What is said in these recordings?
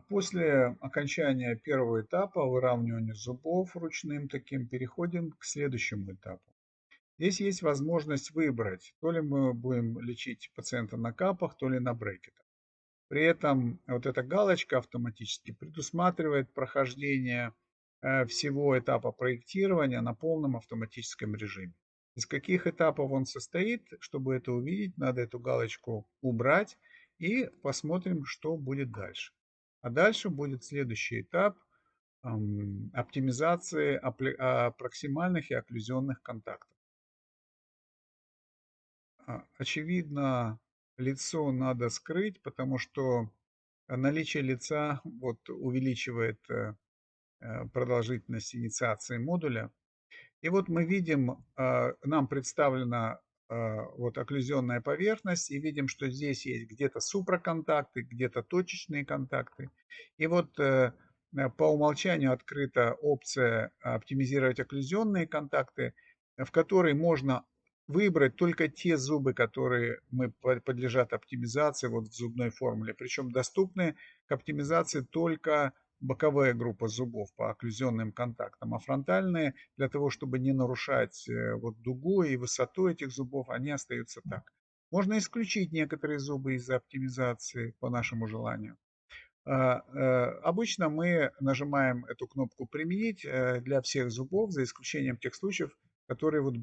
После окончания первого этапа выравнивания зубов ручным таким переходим к следующему этапу. Здесь есть возможность выбрать, то ли мы будем лечить пациента на капах, то ли на брекетах. При этом вот эта галочка автоматически предусматривает прохождение всего этапа проектирования на полном автоматическом режиме. Из каких этапов он состоит, чтобы это увидеть, надо эту галочку убрать и посмотрим, что будет дальше. А дальше будет следующий этап оптимизации проксимальных и окклюзионных контактов. Очевидно, лицо надо скрыть, потому что наличие лица вот увеличивает продолжительность инициации модуля. И вот мы видим, нам представлена вот окклюзионная поверхность, и видим, что здесь есть где-то супраконтакты, где-то точечные контакты. И вот по умолчанию открыта опция оптимизировать окклюзионные контакты, в которой можно выбрать только те зубы, которые подлежат оптимизации вот в зубной формуле. Причем доступны к оптимизации только боковая группа зубов по окклюзионным контактам, а фронтальные для того, чтобы не нарушать вот дугу и высоту этих зубов, они остаются так. Можно исключить некоторые зубы из-за оптимизации по нашему желанию. Обычно мы нажимаем эту кнопку «Применить» для всех зубов, за исключением тех случаев, которые вот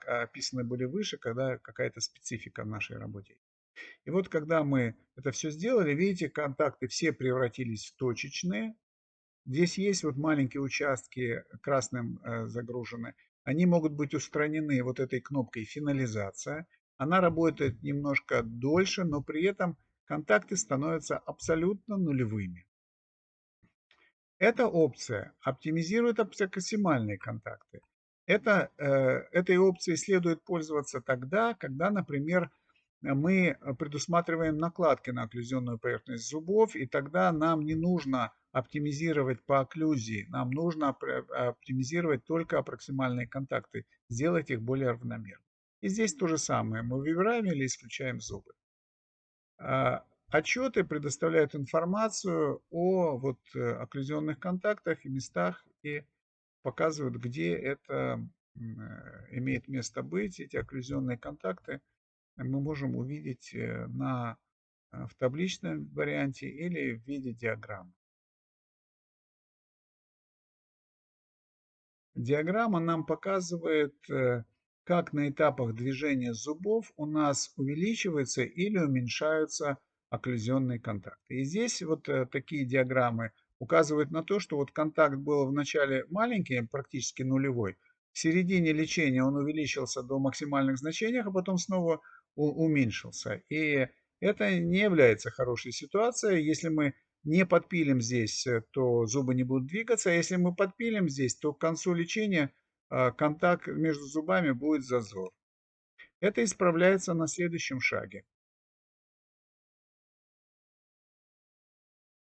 описаны были выше, когда какая-то специфика в нашей работе. И вот когда мы это все сделали, видите, контакты все превратились в точечные. Здесь есть вот маленькие участки красным загружены. Они могут быть устранены вот этой кнопкой «Финализация». Она работает немножко дольше, но при этом контакты становятся абсолютно нулевыми. Эта опция оптимизирует апсикосимальные контакты. Этой опцией следует пользоваться тогда, когда, например, мы предусматриваем накладки на окклюзионную поверхность зубов, и тогда нам не нужно оптимизировать по окклюзии, нам нужно оптимизировать только проксимальные контакты, сделать их более равномерно. И здесь то же самое, мы выбираем или исключаем зубы. Отчеты предоставляют информацию о вот окклюзионных контактах и местах и показывают, где это имеет место быть. Эти окклюзионные контакты мы можем увидеть в табличном варианте или в виде диаграмм. Диаграмма нам показывает, как на этапах движения зубов у нас увеличиваются или уменьшаются окклюзионные контакты. И здесь вот такие диаграммы указывают на то, что вот контакт был вначале маленький, практически нулевой, в середине лечения он увеличился до максимальных значений, а потом снова уменьшился. И это не является хорошей ситуацией. Если мы не подпилим здесь, то зубы не будут двигаться. А если мы подпилим здесь, то к концу лечения контакт между зубами будет зазор. Это исправляется на следующем шаге.